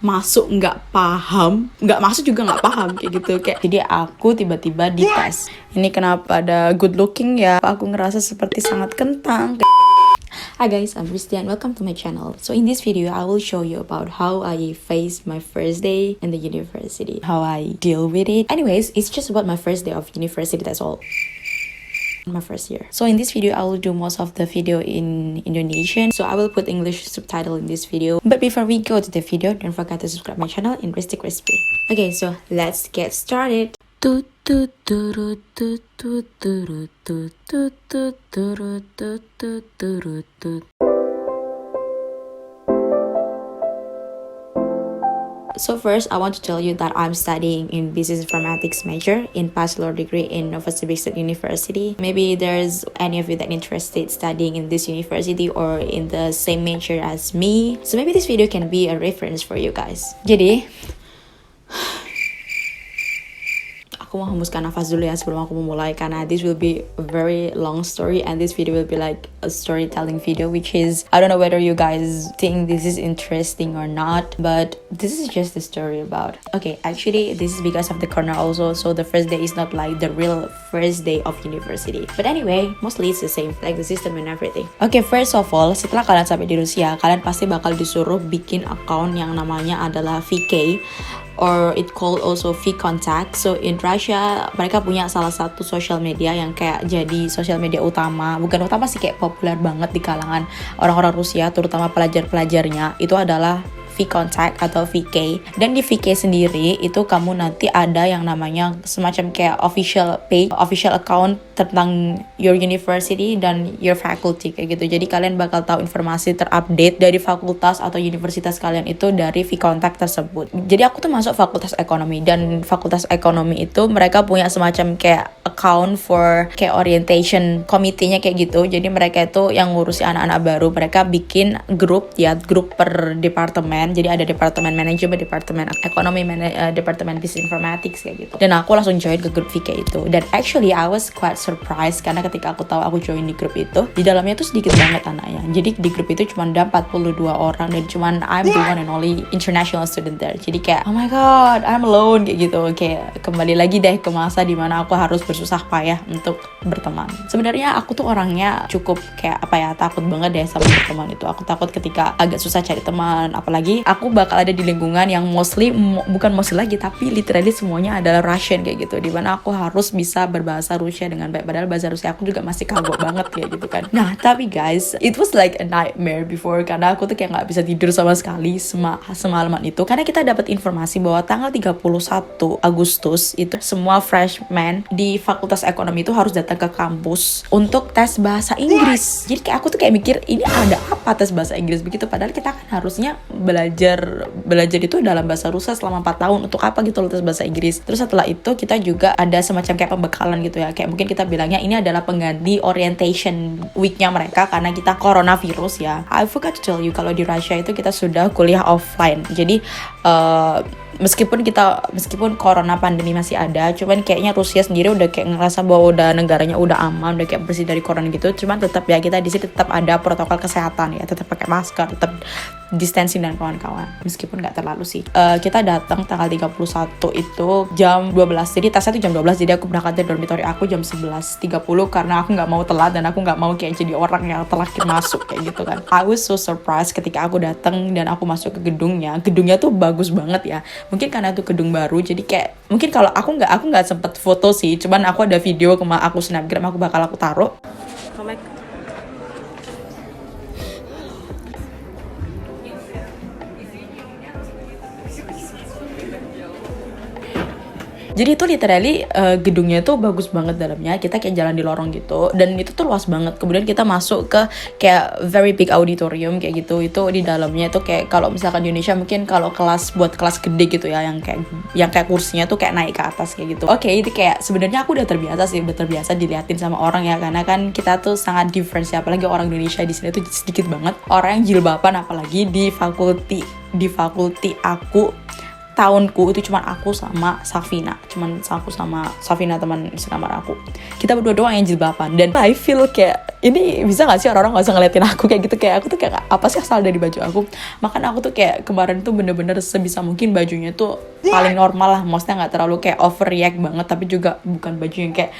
masuk nggak paham, nggak masuk juga nggak paham kayak gitu. Kayak jadi aku tiba-tiba dites, ini kenapa ada good looking ya, aku ngerasa seperti sangat kentang. Hi guys, I'm Christian. Welcome to my channel. So in this video, I will show you about how I faced my first day in the university, how I deal with it. Anyways, it's just about my first day of university, that's all. My first year. So in this video, I will do most of the video in Indonesian. So I will put English subtitle in this video. But before we go to the video, don't forget to subscribe my channel in Christy Crispy. Okay, so let's get started. So first, I want to tell you that I'm studying in business informatics major in bachelor degree in Novosibirsk University. Maybe there's any of you that interested studying in this university or in the same major as me. So maybe this video can be a reference for you guys. Jadi, aku mau hembuskan nafas dulu ya sebelum aku memulai, karena this will be a very long story and this video will be like a storytelling video, which is, I don't know whether you guys think this is interesting or not, but this is just the story about. Okay, actually this is because of the corona also, so the first day is not like the real first day of university. But anyway, mostly it's the same, like the system and everything. Okay, first of all, setelah kalian sampai di Rusia, kalian pasti bakal disuruh bikin account yang namanya adalah VK, or it called also VKontakte. So in Russia, mereka punya salah satu social media yang kayak jadi social media utama, bukan utama sih, kayak populer banget di kalangan orang-orang Rusia, terutama pelajar-pelajarnya, itu adalah VKontakte atau VK. Dan di VK sendiri itu kamu nanti ada yang namanya semacam kayak official page, official account tentang your university dan your faculty kayak gitu. Jadi kalian bakal tahu informasi terupdate dari fakultas atau universitas kalian itu dari VKontakte tersebut. Jadi aku tuh masuk fakultas ekonomi, dan fakultas ekonomi itu mereka punya semacam kayak account for kayak orientation committee-nya kayak gitu. Jadi mereka itu yang ngurusi anak-anak baru, mereka bikin grup ya, grup per departemen. Jadi ada departemen manajemen, departemen ekonomi, departemen business informatics kayak gitu. Dan aku langsung join ke grup VK itu. Dan actually I was quite surprised karena ketika aku tahu aku join di grup itu, di dalamnya tuh sedikit banget anaknya. Jadi di grup itu cuma ada 42 orang dan cuman I'm the one and only international student there. Jadi kayak oh my god, I'm alone kayak gitu. Kayak kembali lagi deh ke masa dimana aku harus bersusah payah untuk berteman. Sebenarnya aku tuh orangnya cukup kayak apa ya, takut banget deh sama berteman itu. Aku takut ketika agak susah cari teman, apalagi aku bakal ada di lingkungan yang bukan mostly lagi, tapi literally semuanya adalah Russian kayak gitu, dimana aku harus bisa berbahasa Rusia dengan baik, padahal bahasa Rusia aku juga masih kagok banget kayak gitu kan. Nah tapi guys, it was like a nightmare before, karena aku tuh kayak nggak bisa tidur sama sekali semalaman itu, karena kita dapat informasi bahwa tanggal 31 Agustus itu semua freshman di Fakultas Ekonomi itu harus datang ke kampus untuk tes bahasa Inggris. Jadi kayak aku tuh kayak mikir, ini ada apa tes bahasa Inggris begitu, padahal kita kan harusnya belajar itu dalam bahasa Rusia selama 4 tahun, untuk apa gitu loh tes bahasa Inggris. Terus setelah itu kita juga ada semacam kayak pembekalan gitu ya, kayak mungkin kita bilangnya ini adalah pengganti orientation weeknya mereka karena kita coronavirus ya. I forgot to tell you kalau di Russia itu kita sudah kuliah offline. Jadi meskipun corona pandemi masih ada, cuman kayaknya Rusia sendiri udah kayak ngerasa bahwa udah negaranya udah aman, udah kayak bersih dari corona gitu. Cuman tetap ya kita di sini tetap ada protokol kesehatan ya, tetap pakai masker, tetap distancing dan kawan-kawan. Meskipun nggak terlalu sih. Kita datang tanggal 31 itu jam 12. Jadi tesnya tuh jam 12. Jadi aku berangkat dari dormitory aku jam 11.30 karena aku nggak mau telat dan aku nggak mau kayak jadi orang yang terakhir masuk kayak gitu kan. I was so surprised ketika aku datang dan aku masuk ke gedungnya. Gedungnya tuh bagus banget ya. Mungkin karena itu gedung baru, jadi kayak mungkin kalau aku nggak sempet foto sih, cuman aku ada video aku snapgram, aku bakal taruh. Jadi itu literally gedungnya tuh bagus banget dalamnya. Kita kayak jalan di lorong gitu, dan itu tuh luas banget. Kemudian kita masuk ke kayak very big auditorium kayak gitu. Itu di dalamnya tuh kayak kalau misalkan di Indonesia mungkin kalau buat kelas gede gitu ya, yang kayak kursinya tuh kayak naik ke atas kayak gitu. Oke, itu kayak sebenarnya aku udah terbiasa diliatin sama orang ya, karena kan kita tuh sangat different ya, apalagi orang Indonesia di sini tuh sedikit banget orang yang jilbaban, apalagi di fakulti aku tahunku itu cuma aku sama Safina, teman sekamar aku. Kita berdua doang yang jilbaban, dan I feel kayak ini bisa gak sih orang-orang gak usah ngeliatin aku kayak gitu, kayak aku tuh kayak apa sih asal dari baju aku. Makanya aku tuh kayak kemarin tuh bener-bener sebisa mungkin bajunya tuh paling normal lah, maksudnya gak terlalu kayak overreact banget, tapi juga bukan baju yang kayak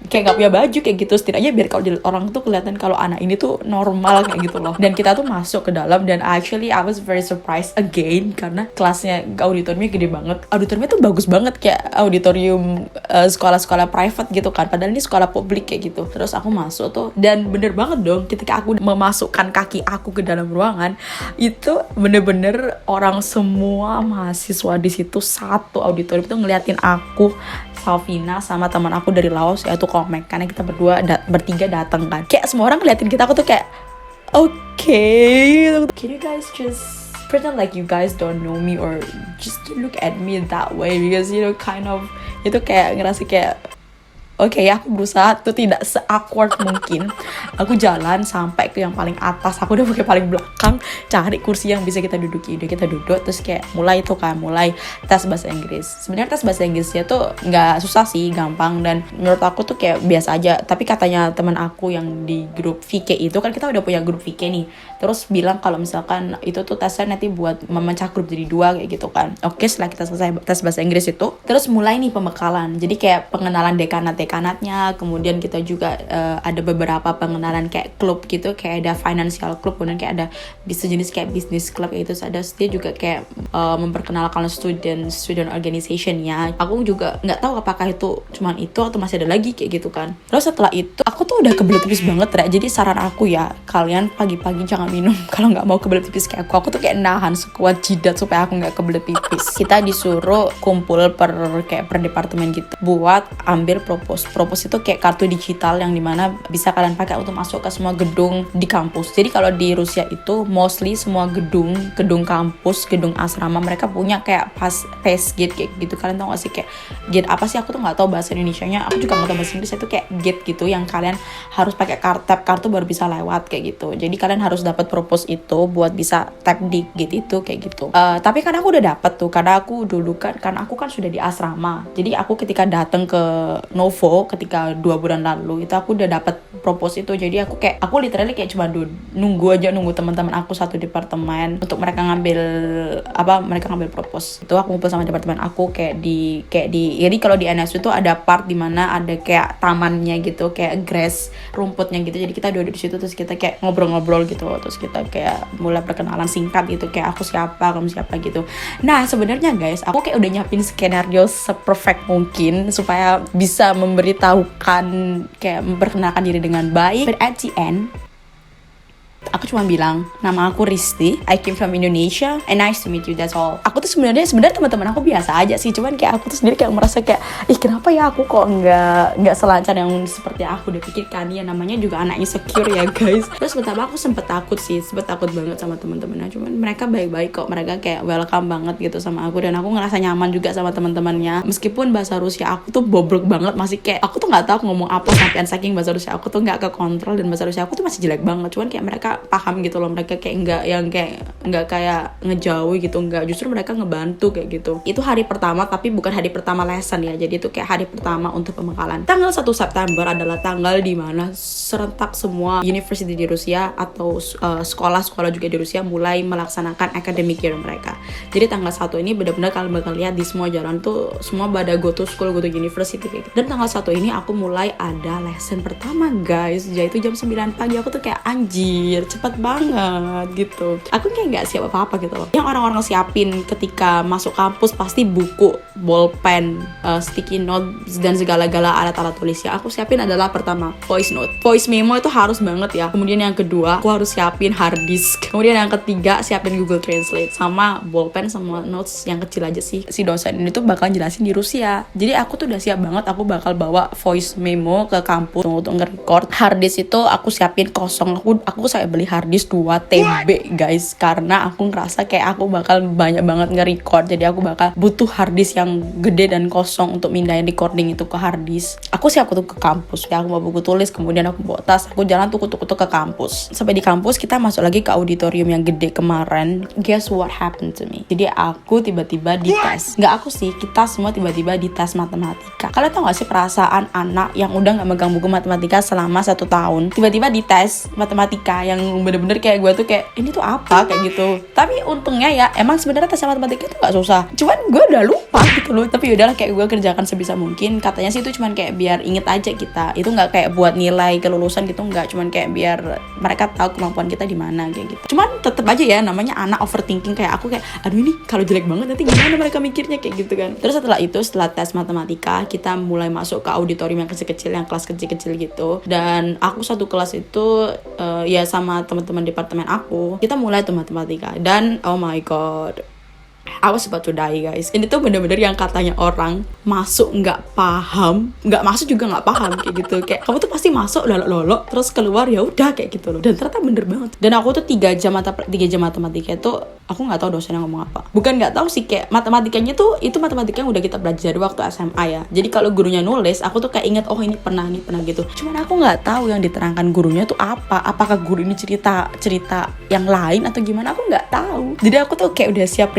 gak punya baju kayak gitu, setidaknya biar kalau dilihat orang tuh kelihatan kalau anak ini tuh normal kayak gitu loh. Dan kita tuh masuk ke dalam, dan actually I was very surprised again karena kelasnya auditoriumnya gede banget, auditoriumnya tuh bagus banget kayak auditorium sekolah-sekolah private gitu kan, padahal ini sekolah publik kayak gitu. Terus aku masuk tuh, dan bener banget dong ketika aku memasukkan kaki aku ke dalam ruangan itu, bener-bener orang semua mahasiswa di situ satu auditorium tuh ngeliatin aku, Safina sama teman aku dari Laos yaitu Komek, karena kita bertiga datang kan. Kayak semua orang ngeliatin kita, aku tuh kayak okay, can you guys just pretend like you guys don't know me or just look at me that way, because you know kind of itu kayak ngerasa kayak oke, aku berusaha tuh tidak se-awkward mungkin. Aku jalan sampai ke yang paling atas, aku udah pakai paling belakang, cari kursi yang bisa kita duduki. Udah kita duduk, terus kayak mulai tes bahasa Inggris. Sebenarnya tes bahasa Inggrisnya tuh nggak susah sih, gampang, dan menurut aku tuh kayak biasa aja. Tapi katanya teman aku yang di grup VK itu, kan kita udah punya grup VK nih, terus bilang kalau misalkan itu tuh tesnya nanti buat memecah grup jadi 2 kayak gitu kan. Oke, setelah kita selesai tes bahasa Inggris itu, terus mulai nih pembekalan. Jadi kayak pengenalan dekanatnya, kemudian kita juga ada beberapa pengenalan kayak klub gitu, kayak ada financial club, kemudian kayak ada sejenis kayak business club kayak itu. Ada dia juga kayak memperkenalkan student organization-nya. Aku juga nggak tahu apakah itu cuman itu atau masih ada lagi kayak gitu kan. Terus setelah itu aku tuh udah kebelet pipis banget ya. Jadi saran aku ya, kalian pagi-pagi jangan minum kalau nggak mau kebelet pipis kayak aku. Aku tuh kayak nahan sekuat jidat supaya aku nggak kebelet pipis. Kita disuruh kumpul per departemen gitu buat ambil propose itu kayak kartu digital yang dimana bisa kalian pakai untuk masuk ke semua gedung di kampus. Jadi kalau di Rusia itu mostly semua gedung kampus, gedung asrama mereka punya kayak pass gate kayak gitu. Kalian tau gak sih kayak gate apa sih? Aku tuh nggak tahu bahasa Indonesianya, aku juga nggak tahu bahasa Inggris. Itu kayak gate gitu yang kalian harus pakai tap kartu baru bisa lewat kayak gitu. Jadi kalian harus dapat propose itu buat bisa tap di gate itu kayak gitu. Tapi karena aku udah dapet tuh, karena aku dulu karena aku kan sudah di asrama. Jadi aku ketika datang ke Novo ketika 2 bulan lalu itu aku udah dapat propose itu. Jadi aku literally kayak cuma nunggu teman-teman aku satu departemen untuk mereka ngambil propose. Itu aku ngumpul sama departemen aku kayak di jadi kalau di NSU itu ada part dimana ada kayak tamannya gitu, kayak grass, rumputnya gitu. Jadi kita duduk di situ, terus kita kayak ngobrol-ngobrol gitu, terus kita kayak mulai perkenalan singkat gitu, kayak aku siapa, kamu siapa gitu. Nah sebenarnya guys, aku kayak udah nyiapin skenario seperfect mungkin supaya bisa memberitahukan, kayak memperkenalkan diri dengan baik. But at the end, aku cuma bilang, nama aku Risti, I came from Indonesia, and nice to meet you, that's all. Aku tuh sebenarnya teman-teman aku biasa aja sih, cuman kayak aku tuh sendiri kayak merasa kayak, kenapa ya aku kok nggak selancar yang seperti aku udah pikirkan. Ya namanya juga anak insecure ya guys. Terus pertama aku sempet takut banget sama teman-temannya, cuman mereka baik-baik kok, mereka kayak welcome banget gitu sama aku, dan aku ngerasa nyaman juga sama teman-temannya. Meskipun bahasa Rusia aku tuh bobrok banget, masih kayak aku tuh nggak tahu ngomong apa, sampai saking bahasa Rusia aku tuh nggak kekontrol, dan bahasa Rusia aku tuh masih jelek banget. Cuman kayak mereka paham gitu loh, mereka kayak nggak kayak ngejauhi gitu, nggak, justru mereka ngebantu kayak gitu. Itu hari pertama, tapi bukan hari pertama lesson ya, jadi itu kayak hari pertama untuk pembekalan. Tanggal 1 September adalah tanggal dimana serentak semua university di Rusia atau sekolah-sekolah juga di Rusia mulai melaksanakan academic year mereka. Jadi tanggal 1 ini benar-benar kalian bakal lihat di semua jalan tuh semua pada go to school, go to university kayak gitu. Dan tanggal 1 ini aku mulai ada lesson pertama guys, yaitu jam 9 pagi. Aku tuh kayak anjir, cepet banget gitu. Aku kayak nggak siap apa-apa gitu loh. Yang orang-orang siapin ketika masuk kampus pasti buku, bolpen, sticky note, dan segala-gala alat-alat tulisnya. Aku siapin adalah pertama voice note, voice memo itu harus banget ya. Kemudian yang kedua aku harus siapin hard disk. Kemudian yang ketiga siapin Google Translate sama bolpen sama notes yang kecil aja sih. Si dosen ini tuh bakal jelasin di Rusia. Jadi aku tuh udah siap banget. Aku bakal bawa voice memo ke kampus untuk nge-record. Hard disk itu aku siapin kosong. Aku sampai beli harddisk 2 TB guys, karena aku ngerasa kayak aku bakal banyak banget nge-record, jadi aku bakal butuh harddisk yang gede dan kosong untuk mindahin recording itu ke harddisk. Aku tuh ke kampus ya, aku bawa buku tulis, kemudian aku bawa tas, aku jalan tuh ke kampus. Sampai di kampus kita masuk lagi ke auditorium yang gede kemarin. Guess what happened to me? Jadi aku tiba-tiba dites, nggak aku sih, kita semua tiba-tiba dites matematika. Kalian tau gak sih perasaan anak yang udah nggak megang buku matematika selama 1 tahun tiba-tiba dites matematika yang bener-bener kayak gue tuh kayak ini tuh apa kayak gitu. Tapi untungnya ya emang sebenarnya tes matematika itu nggak susah, cuman gue udah lupa gitu loh. Tapi udahlah, kayak gue kerjakan sebisa mungkin. Katanya sih itu cuman kayak biar inget aja kita, itu nggak kayak buat nilai kelulusan gitu, nggak, cuman kayak biar mereka tahu kemampuan kita di mana kayak gitu. Cuman tetep aja ya namanya anak overthinking kayak aku, kayak aduh ini kalau jelek banget nanti gimana mereka mikirnya kayak gitu kan. Terus setelah tes matematika kita mulai masuk ke auditorium yang kecil-kecil, yang kelas kecil-kecil gitu. Dan aku satu kelas itu ya sama teman-teman departemen aku, kita mulai tuh matematika. Dan oh my god, I was about to die guys. Ini tuh bener-bener yang katanya orang masuk nggak paham, nggak masuk juga nggak paham kayak gitu. Kayak kamu tuh pasti masuk lolok-lolok, terus keluar ya udah kayak gitu loh. Dan ternyata bener banget. Dan aku tuh 3 jam matematika itu aku nggak tahu dosennya ngomong apa. Bukan nggak tahu sih, kayak matematikanya tuh itu matematika yang udah kita belajar waktu SMA ya. Jadi kalau gurunya nulis, aku tuh kayak inget oh ini pernah gitu. Cuman aku nggak tahu yang diterangkan gurunya tuh apa. Apakah guru ini cerita yang lain atau gimana? Aku nggak tahu. Jadi aku tuh kayak udah siap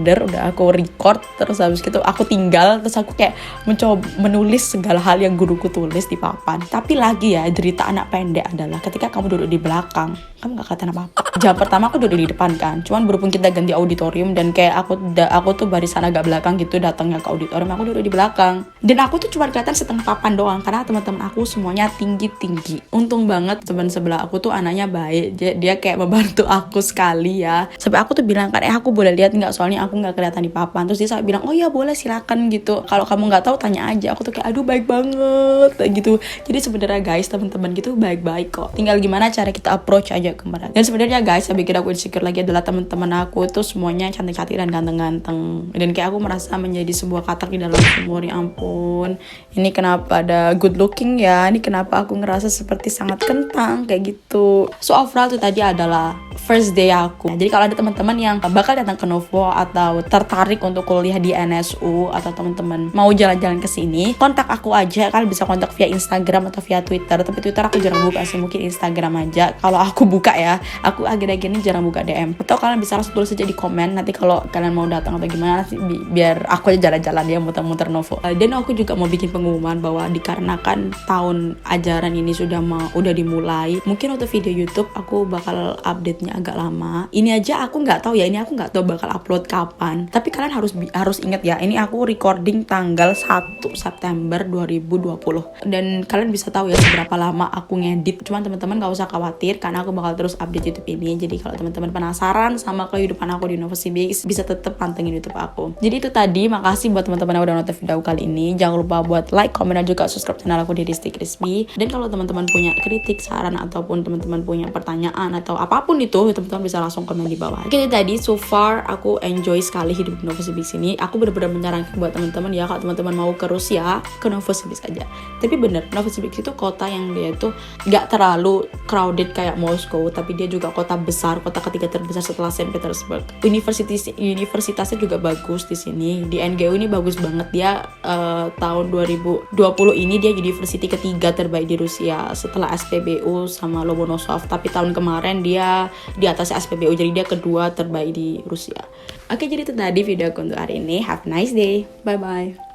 udah aku record, terus habis gitu aku tinggal, terus aku kayak mencoba menulis segala hal yang guruku tulis di papan. Tapi lagi ya, derita anak pendek adalah ketika kamu duduk di belakang, kamu gak kelihatan apa-apa. Jam pertama aku duduk di depan kan, cuman berhubung kita ganti auditorium dan kayak aku tuh barisan agak belakang gitu datangnya ke auditorium, aku duduk di belakang. Dan aku tuh cuma kelihatan setengah papan doang karena teman-teman aku semuanya tinggi-tinggi. Untung banget teman sebelah aku tuh anaknya baik, dia kayak membantu aku sekali ya. Sampai aku tuh bilang kan, aku boleh lihat nggak, soalnya aku nggak kelihatan di papan. Terus dia bilang oh ya boleh silakan gitu, kalau kamu nggak tahu tanya aja. Aku tuh kayak aduh baik banget gitu. Jadi sebenarnya guys, teman-teman gitu baik-baik kok, tinggal gimana cara kita approach aja ke mereka. Dan sebenarnya guys, yang bikin aku insecure lagi adalah teman-teman aku tuh semuanya cantik-cantik dan ganteng-ganteng, dan kayak aku merasa menjadi sebuah katak di dalam sumur. Ya ampun, ini kenapa ada good looking ya, ini kenapa aku ngerasa seperti sangat kentang kayak gitu. So overall tuh tadi adalah first day aku. Jadi kalau ada teman-teman yang bakal datang ke Novo atau tertarik untuk kuliah di NSU, atau teman-teman mau jalan-jalan ke sini, kontak aku aja. Kalian bisa kontak via Instagram atau via Twitter. Tapi Twitter aku jarang buka sih, mungkin Instagram aja. Kalau aku buka ya, aku akhir-akhir ini jarang buka DM. Atau kalian bisa langsung tulis aja di komen nanti kalau kalian mau datang atau gimana, biar aku aja jalan-jalan ya muter-muter Novo. Dan aku juga mau bikin pengumuman bahwa dikarenakan tahun ajaran ini udah dimulai, mungkin untuk video YouTube aku bakal update-nya agak lama. Ini aja aku nggak tahu ya, ini aku nggak tahu bakal upload kapan. Tapi kalian harus ingat ya, ini aku recording tanggal 1 September 2020. Dan kalian bisa tahu ya seberapa lama aku ngedit. Cuman teman-teman nggak usah khawatir karena aku bakal terus update YouTube ini. Jadi kalau teman-teman penasaran sama kehidupan aku di Novosibik, bisa tetap pantengin YouTube aku. Jadi itu tadi, makasih buat teman-teman yang udah nonton video kali ini. Jangan lupa buat like, comment, dan juga subscribe channel aku di Risti Crispy. Dan kalau teman-teman punya kritik, saran, ataupun teman-teman punya pertanyaan atau apapun itu, teman-teman bisa langsung komen di bawah. Oke, tadi so far aku enjoy sekali hidup di Novosibik sini. Aku benar-benar menyarankan buat teman-teman ya, kalau teman-teman mau ke Rusia, ke Novosibik aja. Tapi bener, Novosibik itu kota yang dia itu nggak terlalu crowded kayak Moskow, tapi dia juga kota besar, kota ketiga terbesar setelah Saint Petersburg. Universitasnya juga bagus di sini. Di NGU ini bagus banget. Dia tahun 2020 ini dia university ketiga terbaik di Rusia setelah SPBU sama Lomonosov. Tapi tahun kemarin dia di atas SPBU, jadi dia kedua terbaik di Rusia. Oke, jadi itu tadi video aku untuk hari ini. Have a nice day. Bye bye.